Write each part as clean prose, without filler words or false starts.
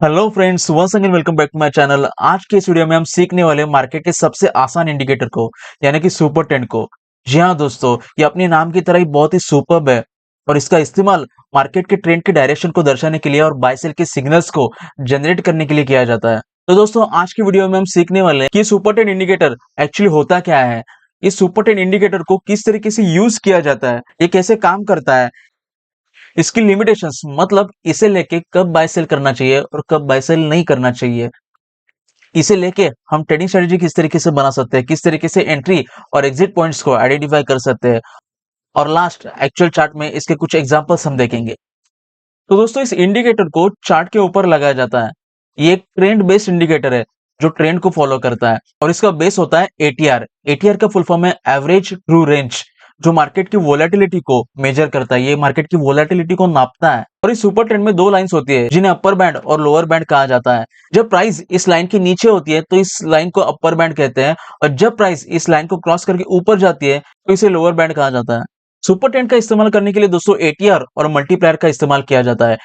Hello friends, once again welcome back to my channel. आज के इस वीडियो में हम सीखने वाले हैं मार्केट के सबसे आसान इंडिकेटर को, यानी कि सुपर ट्रेंड को। जी हाँ दोस्तों, ये अपने नाम की तरह ही बहुत ही सुपर्ब है और इसका इस्तेमाल मार्केट के ट्रेंड के डायरेक्शन को दर्शाने के लिए और बाय सेल के सिग्नल्स को जनरेट करने के लिए किया जाता है। तो दोस्तों, आज की वीडियो में हम सीखने वाले हैं कि सुपर ट्रेंड इंडिकेटर एक्चुअली होता क्या है, इस सुपर ट्रेंड इंडिकेटर को किस तरीके से यूज किया जाता है, ये कैसे काम करता है, इसकी लिमिटेशंस मतलब इसे लेके कब बाय सेल करना चाहिए और कब बाय सेल नहीं करना चाहिए। इसे लेके हम ट्रेडिंग स्ट्रेटजी किस तरीके से बना सकते हैं, किस तरीके से एंट्री और एग्जिट पॉइंट्स को आइडेंटिफाई कर सकते हैं और लास्ट एक्चुअल चार्ट में इसके कुछ एग्जांपल्स हम देखेंगे। तो दोस्तों, इस इंडिकेटर को चार्ट के ऊपर लगाया जाता है। ये एक ट्रेंड बेस्ड इंडिकेटर है जो ट्रेंड को फॉलो करता है और इसका बेस होता है एटीआर। एटीआर का फुल फॉर्म है एवरेज ट्रू रेंज, जो मार्केट की वोलेटिलिटी को मेजर करता है। ये मार्केट की वोलेटिलिटी को नापता है। और इस सुपर ट्रेंड में दो लाइंस होती है जिन्हें अपर बैंड और लोअर बैंड कहा जाता है। जब प्राइस इस लाइन के नीचे होती है तो इस लाइन को अपर बैंड कहते हैं और जब प्राइस इस लाइन को क्रॉस करके ऊपर जाती है तो इसे लोअर बैंड कहा जाता है। सुपर ट्रेंड का इस्तेमाल करने के लिए दोस्तों एटीआर और मल्टीप्लायर का इस्तेमाल किया जाता है।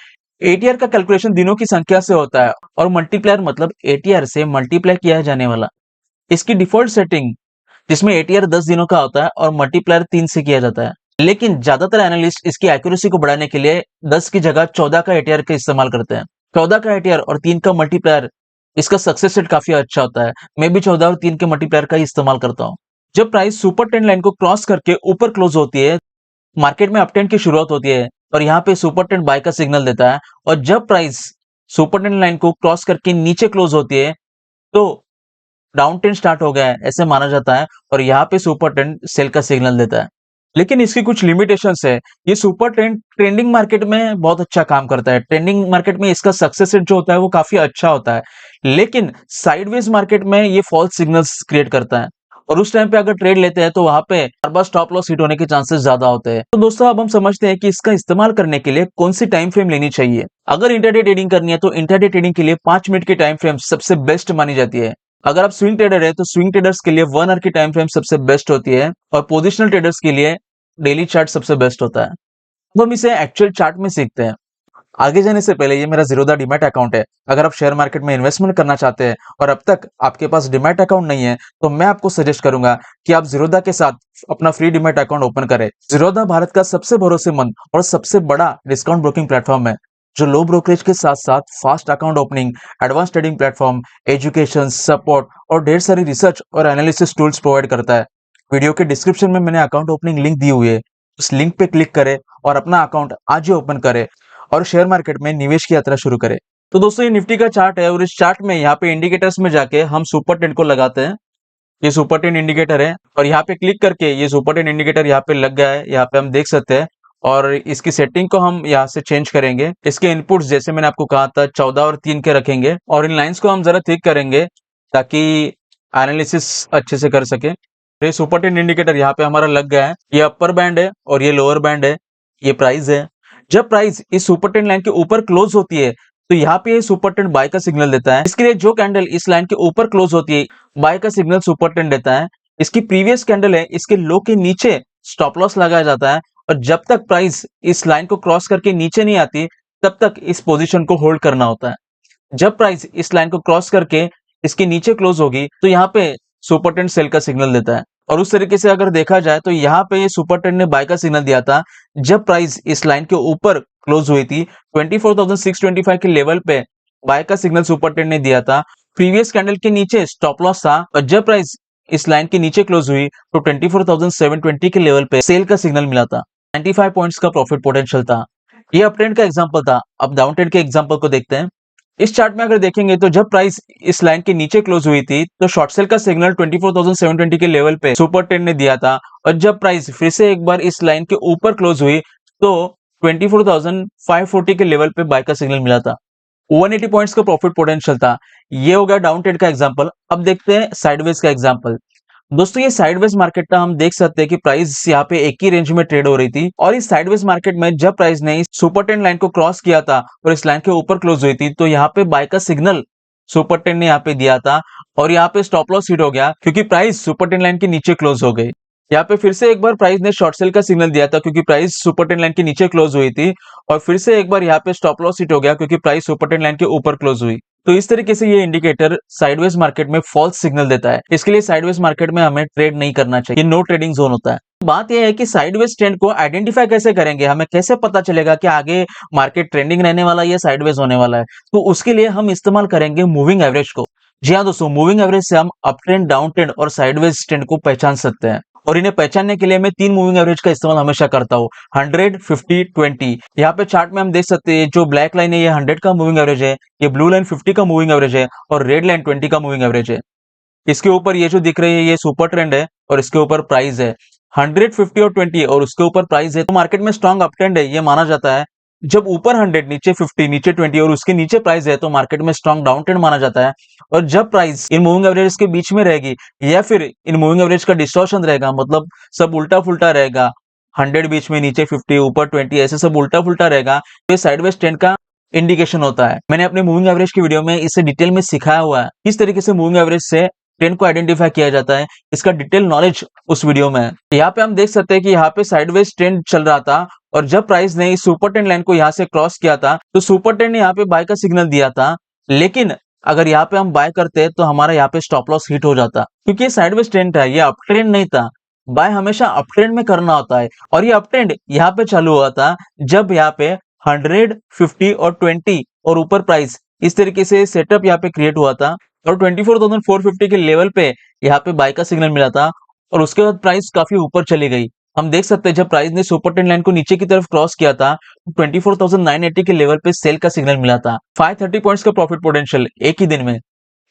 एटीआर का कैलकुलेशन दिनों की संख्या से होता है और मल्टीप्लायर मतलब एटीआर से मल्टीप्लाई किया जाने वाला। इसकी डिफॉल्ट सेटिंग जिसमें एटीआर 10 दिनों का होता है और मल्टीप्लायर 3 से किया जाता है। लेकिन ज्यादातर एनालिस्ट इसकी एक्यूरेसी को बढ़ाने के लिए 10 की जगह 14 का एटीआर का इस्तेमाल करते हैं। 14 का एटीआर और 3 का मल्टीप्लायर, इसका सक्सेस रेट काफी अच्छा होता है। मैं भी 14 और 3 के मल्टीप्लायर का ही इस्तेमाल करता हूँ। जब प्राइस सुपर ट्रेंड लाइन को क्रॉस करके ऊपर क्लोज होती है, मार्केट में अपट्रेंड की शुरुआत होती है और यहाँ पे सुपर ट्रेंड बाय का सिग्नल देता है। और जब प्राइस सुपर ट्रेंड लाइन को क्रॉस करके नीचे क्लोज होती है तो डाउन ट्रेंड स्टार्ट हो गया है ऐसे माना जाता है और यहाँ पे सुपर ट्रेंड सेल का सिग्नल देता है। लेकिन इसकी कुछ लिमिटेशंस है। ये सुपर ट्रेंड ट्रेंडिंग मार्केट में बहुत अच्छा काम करता है। ट्रेंडिंग मार्केट में इसका सक्सेस रेट जो होता है वो काफी अच्छा होता है, लेकिन साइडवेज मार्केट में ये फॉल्स सिग्नल्स क्रिएट करता है और उस टाइम पे अगर ट्रेड लेते हैं तो वहां पे हर बार स्टॉप लॉस हिट होने के चांसेस ज्यादा होते हैं। तो दोस्तों, अब हम समझते हैं कि इसका इस्तेमाल करने के लिए कौन सी टाइम फ्रेम लेनी चाहिए। अगर इंटरडे ट्रेडिंग करनी है तो इंटरडे ट्रेडिंग के लिए 5 मिनट की टाइम फ्रेम सबसे बेस्ट मानी जाती है। अगर आप स्विंग ट्रेडर है तो स्विंग ट्रेडर्स के लिए 1 आवर की टाइम फ्रेम सबसे बेस्ट होती है और पोजिशनल ट्रेडर्स के लिए डेली चार्ट सबसे बेस्ट होता है। अब हम इसे एक्चुअल चार्ट में सीखते हैं। आगे जाने से पहले ये मेरा ज़ीरोधा डीमैट अकाउंट है। अगर आप शेयर मार्केट में इन्वेस्टमेंट करना चाहते हैं और अब तक आपके पास डीमैट अकाउंट नहीं है तो मैं आपको सजेस्ट करूंगा कि आप ज़ीरोधा के साथ अपना फ्री डीमैट अकाउंट ओपन करें। ज़ीरोधा भारत का सबसे भरोसेमंद और सबसे बड़ा डिस्काउंट ब्रोकिंग प्लेटफॉर्म है जो लो ब्रोकरेज के साथ साथ fast account opening, advance trading platform, education, support और ढेर सारी रिसर्च और एनालिसिस टूल्स प्रोवाइड करता है। वीडियो के डिस्क्रिप्शन में मैंने अकाउंट ओपनिंग लिंक दी हुई है, उस लिंक पे क्लिक करें और अपना अकाउंट आज ही ओपन करें और शेयर मार्केट में निवेश की यात्रा शुरू करें। तो दोस्तों, ये निफ्टी का चार्ट है और इस चार्ट में यहाँ पे इंडिकेटर्स में जाके हम सुपर ट्रेंड को लगाते हैं। ये सुपर ट्रेंड इंडिकेटर है और यहाँ पे क्लिक करके ये सुपर ट्रेंड इंडिकेटर यहाँ पे लग गया है, यहाँ पे हम देख सकते हैं। और इसकी सेटिंग को हम यहाँ से चेंज करेंगे। इसके इनपुट्स जैसे मैंने आपको कहा था 14 और 3 के रखेंगे और इन लाइंस को हम जरा थिक करेंगे ताकि एनालिसिस अच्छे से कर सके। ये सुपर ट्रेंड इंडिकेटर यहाँ पे हमारा लग गया है। ये अपर बैंड है और ये लोअर बैंड है, ये प्राइस है। जब प्राइस इस सुपर ट्रेंड लाइन के ऊपर क्लोज होती है तो यहाँ पे सुपर ट्रेंड बाय का सिग्नल देता है। इसके लिए जो कैंडल इस लाइन के ऊपर क्लोज होती है, बाय का सिग्नल सुपर ट्रेंड देता है। इसकी प्रीवियस कैंडल है, इसके लो के नीचे स्टॉप लॉस लगाया जाता है और जब तक प्राइस इस लाइन को क्रॉस करके नीचे नहीं आती तब तक इस पोजीशन को होल्ड करना होता है। जब प्राइस इस लाइन को क्रॉस करके इसके नीचे क्लोज होगी तो यहाँ पे सुपर ट्रेंड सेल का सिग्नल देता है। और उस तरीके से अगर देखा जाए तो यहाँ पे ये सुपर ट्रेंड ने बाय का सिग्नल दिया था जब प्राइस इस लाइन के ऊपर क्लोज हुई थी। 24,625 के लेवल पे बाय का सिग्नल सुपर ट्रेंड ने दिया था। प्रीवियस कैंडल के नीचे स्टॉप लॉस था और जब प्राइस इस लाइन के नीचे क्लोज हुई तो 24,720 के लेवल पे सेल का सिग्नल मिला था। 95 पॉइंट्स का प्रॉफिट पोटेंशियल था। ये अप ट्रेंड का एग्जांपल था। अब डाउन ट्रेंड के एग्जांपल को देखते हैं। इस चार्ट में अगर देखेंगे तो जब प्राइस इस लाइन के नीचे क्लोज हुई थी तो शॉर्ट सेल का सिग्नल 24,720 के लेवल पे सुपर ट्रेंड ने दिया था और जब प्राइस फिर से एक बार इस लाइन के ऊपर क्लोज हुई तो 24,540 के लेवल पे बाय का सिग्नल मिला था। 180 पॉइंट्स का प्रॉफिट पोटेंशियल था। ये हो गया डाउन ट्रेंड का एग्जांपल। अब देखते हैं साइडवेज का एग्जांपल। दोस्तों, ये साइडवेज मार्केट था। हम देख सकते हैं कि प्राइस यहाँ पे एक ही रेंज में ट्रेड हो रही थी और इस साइडवेज मार्केट में जब प्राइस ने इस सुपर ट्रेंड लाइन को क्रॉस किया था और इस लाइन के ऊपर क्लोज हुई थी तो यहाँ पे बाय का सिग्नल सुपर ट्रेंड ने यहाँ पे दिया था और यहाँ पे स्टॉप लॉस हिट हो गया क्योंकि प्राइस सुपर ट्रेंड लाइन के नीचे क्लोज हो गई। यहाँ पे फिर से एक बार प्राइस ने शॉर्ट सेल का सिग्नल दिया था क्योंकि प्राइस सुपर ट्रेंड लाइन के नीचे क्लोज हुई थी और फिर से एक बार यहाँ पे स्टॉप लॉस हिट हो गया क्योंकि प्राइस सुपर ट्रेंड लाइन के ऊपर क्लोज हुई। तो इस तरीके से ये इंडिकेटर साइडवेज मार्केट में फॉल्स सिग्नल देता है। इसके लिए साइडवेज मार्केट में हमें ट्रेड नहीं करना चाहिए, नो ट्रेडिंग जोन होता है। बात यह है कि साइडवेज ट्रेंड को आइडेंटिफाई कैसे करेंगे, हमें कैसे पता चलेगा कि आगे मार्केट ट्रेंडिंग रहने वाला है या साइडवेज होने वाला है। तो उसके लिए हम इस्तेमाल करेंगे मूविंग एवरेज को। जी हाँ दोस्तों, मूविंग एवरेज से हम अप ट्रेंड, डाउन ट्रेंड और साइडवेज ट्रेंड को पहचान सकते हैं। और इन्हें पहचानने के लिए मैं 3 मूविंग एवरेज का इस्तेमाल हमेशा करता हूँ, 100, 50, 20। यहाँ पे चार्ट में हम देख सकते हैं जो ब्लैक लाइन है ये 100 का मूविंग एवरेज है, ये ब्लू लाइन 50 का मूविंग एवरेज है और रेड लाइन 20 का मूविंग एवरेज है। इसके ऊपर ये जो दिख रही है ये सुपर ट्रेंड है और इसके ऊपर प्राइस है 100, 50 और 20 और उसके ऊपर प्राइस है। तो मार्केट में स्ट्रॉन्ग अप ट्रेंड है ये माना जाता है। जब ऊपर 100, नीचे 50, नीचे 20 और उसके नीचे प्राइस है तो मार्केट में स्ट्रॉन्ग डाउन ट्रेंड माना जाता है। और जब प्राइस इन मूविंग एवरेज के बीच में रहेगी या फिर इन मूविंग एवरेज का डिस्टॉर्शन रहेगा, मतलब सब उल्टा फुल्टा रहेगा, 100 बीच में, नीचे 50, ऊपर 20, ऐसे सब उल्टा फुल्टा रहेगा, तो ये साइडवेज ट्रेंड का इंडिकेशन होता है। मैंने अपने मूविंग एवरेज की वीडियो में इसे डिटेल में सिखाया हुआ है किस तरीके से मूविंग एवरेज से ट्रेंड को आइडेंटिफाई किया जाता है। इसका डिटेल नॉलेज उस वीडियो में है। यहाँ पे हम देख सकते हैं कि यहाँ पे साइडवेज ट्रेंड चल रहा था और जब प्राइस ने इस सुपर ट्रेंड लाइन को यहाँ से क्रॉस किया था तो सुपर ट्रेंड ने यहाँ पे बाय का सिग्नल दिया था, लेकिन अगर यहाँ पे हम बाय करते तो हमारा यहाँ पे स्टॉप लॉस हिट हो जाता क्योंकि ये साइडवेज ट्रेंड था, ये अप ट्रेंड नहीं था। बाय हमेशा अप ट्रेंड में करना होता है और ये अप ट्रेंड यहाँ पे चालू हुआ था जब यहाँ पे 100, 50 और 20 और ऊपर प्राइस इस तरीके से सेटअप यहाँ पे क्रिएट हुआ था और 24,450 के लेवल पे यहाँ पे बाय का सिग्नल मिला था और उसके बाद प्राइस काफी ऊपर चली गई। हम देख सकते हैं जब प्राइस ने सुपर ट्रेंड लाइन को नीचे की तरफ क्रॉस किया था तो 24,980 के लेवल पे सेल का सिग्नल मिला था। 530 पॉइंट्स का प्रॉफिट पोटेंशियल एक ही दिन में।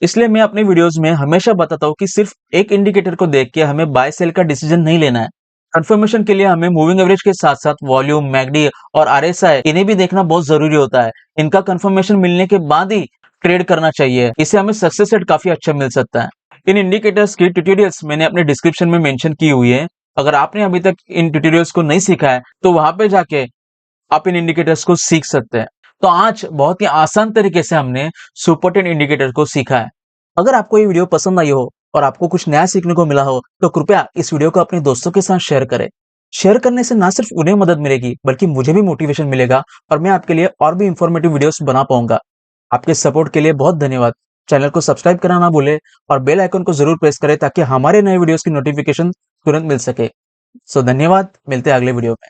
इसलिए मैं अपने वीडियोस में हमेशा बताता हूँ कि सिर्फ एक इंडिकेटर को देख के हमें बाय सेल का डिसीजन नहीं लेना है। कंफर्मेशन के लिए हमें मूविंग एवरेज के साथ साथ वॉल्यूम, मैकडी और आरएसआई इन्हें भी देखना बहुत जरूरी होता है। इनका कंफर्मेशन मिलने के बाद ही ट्रेड करना चाहिए, इससे हमें सक्सेस रेट काफी अच्छा मिल सकता है। इन इंडिकेटर्स की ट्यूटोरियल्स मैंने अपने डिस्क्रिप्शन में मेंशन की हुई है। अगर आपने अभी तक इन ट्यूटोरियल्स को नहीं सीखा है तो वहां पे जाके आप इन इंडिकेटर्स को सीख सकते हैं। तो आज बहुत ही आसान तरीके से हमने सुपर ट्रेंड इंडिकेटर को सीखा है। अगर आपको ये वीडियो पसंद आई हो और आपको कुछ नया सीखने को मिला हो तो कृपया इस वीडियो को अपने दोस्तों के साथ शेयर करें। शेयर करने से ना सिर्फ उन्हें मदद मिलेगी बल्कि मुझे भी मोटिवेशन मिलेगा और मैं आपके लिए और भी इंफॉर्मेटिव वीडियोस बना पाऊंगा। आपके सपोर्ट के लिए बहुत धन्यवाद। चैनल को सब्सक्राइब करना ना भूलें और बेल आइकन को जरूर प्रेस करें ताकि हमारे नए वीडियोस की नोटिफिकेशन तुरंत मिल सके। धन्यवाद, मिलते हैं अगले वीडियो में।